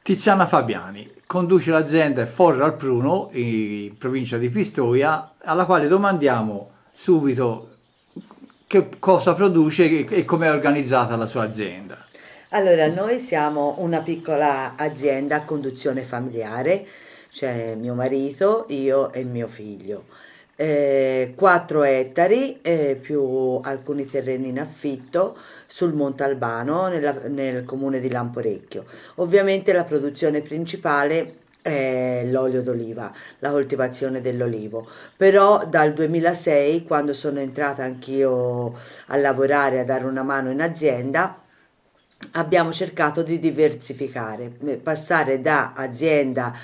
Tiziana Fabiani conduce l'azienda Forra al Pruno, in provincia di Pistoia, alla quale domandiamo subito che cosa produce e come è organizzata la sua azienda. Allora, noi siamo una piccola azienda a conduzione familiare, c'è mio marito, io e mio figlio. 4 ettari più alcuni terreni in affitto sul Montalbano, nel comune di Lamporecchio. Ovviamente la produzione principale è l'olio d'oliva, la coltivazione dell'olivo. Però dal 2006, quando sono entrata anch'io a lavorare, a dare una mano in azienda, abbiamo cercato di diversificare, passare da azienda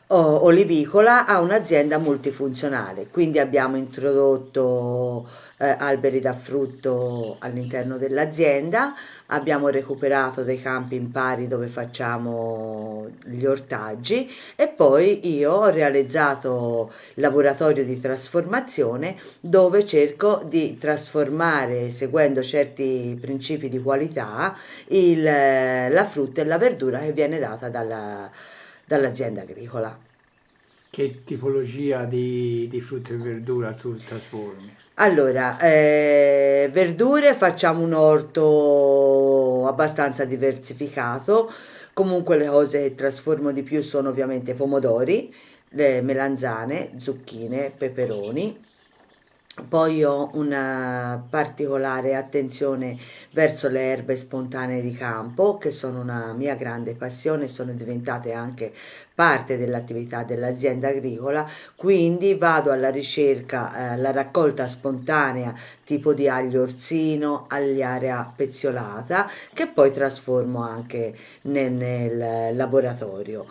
olivicola a un'azienda multifunzionale. Quindi abbiamo introdotto alberi da frutto all'interno dell'azienda, abbiamo recuperato dei campi in pari dove facciamo gli ortaggi e poi io ho realizzato il laboratorio di trasformazione dove cerco di trasformare, seguendo certi principi di qualità, la frutta e la verdura che viene data dall'azienda agricola. Che tipologia di frutta e verdura tu trasformi? Allora, verdure facciamo un orto abbastanza diversificato. Comunque le cose che trasformo di più sono ovviamente pomodori, le melanzane, zucchine, peperoni. Poi ho una particolare attenzione verso le erbe spontanee di campo, che sono una mia grande passione, sono diventate anche parte dell'attività dell'azienda agricola, quindi vado alla ricerca, alla raccolta spontanea tipo di aglio orsino, agliarea peziolata, che poi trasformo anche nel laboratorio.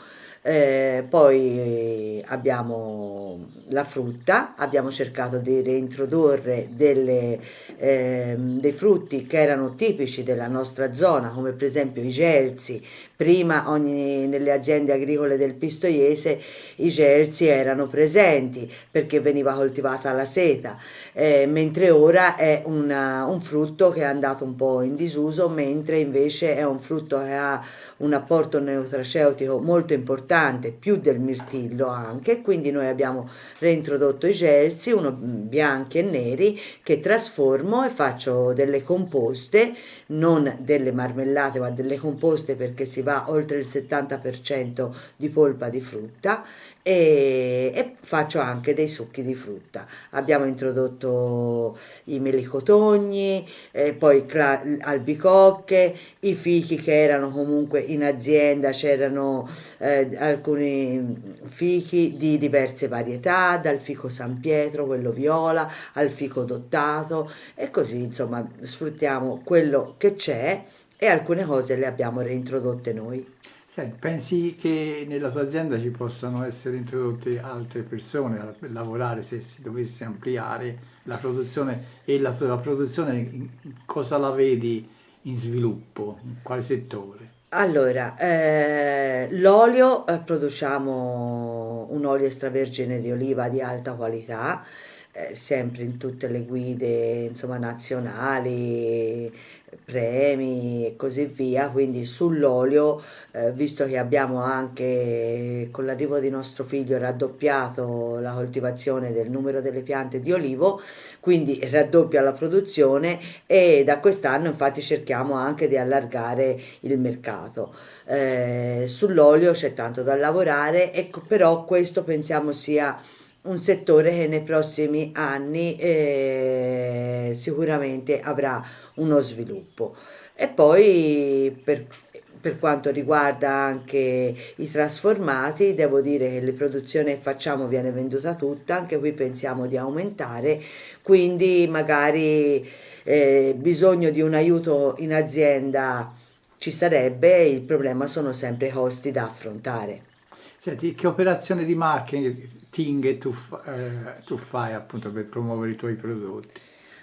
Poi abbiamo la frutta, abbiamo cercato di reintrodurre dei frutti che erano tipici della nostra zona, come per esempio i gelsi. Prima nelle aziende agricole del Pistoiese i gelsi erano presenti perché veniva coltivata la seta, mentre ora è un frutto che è andato un po' in disuso, mentre invece è un frutto che ha un apporto nutraceutico molto importante, più del mirtillo anche, quindi noi abbiamo reintrodotto i gelsi, uno bianchi e neri, che trasformo e faccio delle composte, non delle marmellate, ma delle composte perché si va oltre il 70% di polpa di frutta e faccio anche dei succhi di frutta. Abbiamo introdotto i melicotogni, poi albicocche, i fichi che erano comunque in azienda, c'erano alcuni fichi di diverse varietà, dal fico San Pietro, quello viola, al fico dottato e così insomma sfruttiamo quello che c'è e alcune cose le abbiamo reintrodotte noi. Senti, pensi che nella tua azienda ci possano essere introdotte altre persone a lavorare se si dovesse ampliare la produzione e la tua produzione, cosa la vedi in sviluppo? In quale settore? Allora, l'olio, produciamo un olio extravergine di oliva di alta qualità, sempre in tutte le guide, insomma, nazionali, premi e così via. Quindi sull'olio, visto che abbiamo anche con l'arrivo di nostro figlio raddoppiato la coltivazione del numero delle piante di olivo, quindi raddoppia la produzione e da quest'anno infatti cerchiamo anche di allargare il mercato. Sull'olio c'è tanto da lavorare, però questo pensiamo sia un settore che nei prossimi anni sicuramente avrà uno sviluppo. E poi per quanto riguarda anche i trasformati, devo dire che le produzioni che facciamo viene venduta tutta, anche qui pensiamo di aumentare, quindi magari bisogno di un aiuto in azienda ci sarebbe, il problema sono sempre i costi da affrontare. Senti, che operazione di marketing tu fai appunto per promuovere i tuoi prodotti?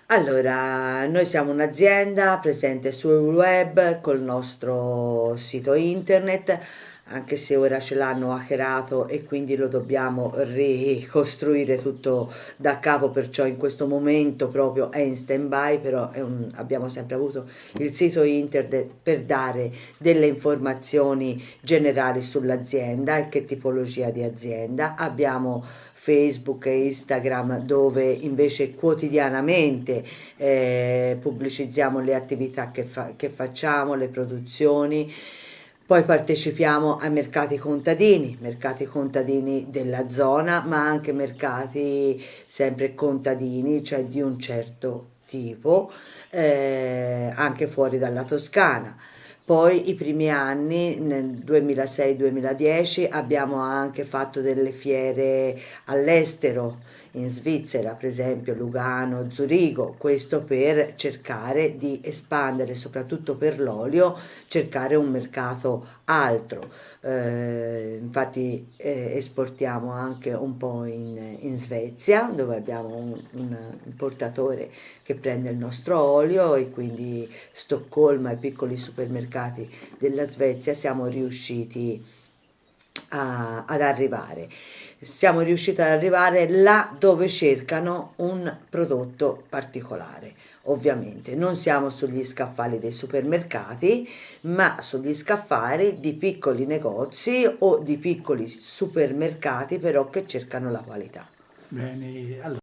Allora, noi siamo un'azienda presente sul web col nostro sito internet, anche se ora ce l'hanno hackerato e quindi lo dobbiamo ricostruire tutto da capo, perciò in questo momento proprio è in stand-by, però abbiamo sempre avuto il sito internet per dare delle informazioni generali sull'azienda e che tipologia di azienda. Abbiamo Facebook e Instagram dove invece quotidianamente pubblicizziamo le attività che facciamo, le produzioni. Poi partecipiamo ai mercati contadini della zona, ma anche mercati sempre contadini, cioè di un certo tipo, anche fuori dalla Toscana. Poi i primi anni, nel 2006-2010, abbiamo anche fatto delle fiere all'estero, in Svizzera, per esempio Lugano, Zurigo, questo per cercare di espandere, soprattutto per l'olio, cercare un mercato altro. Infatti esportiamo anche un po' in Svezia, dove abbiamo un importatore che prende il nostro olio, e quindi Stoccolma e piccoli supermercati della Svezia siamo riusciti ad arrivare. Siamo riusciti ad arrivare là dove cercano un prodotto particolare. Ovviamente non siamo sugli scaffali dei supermercati, ma sugli scaffali di piccoli negozi o di piccoli supermercati, però che cercano la qualità. Bene, allora.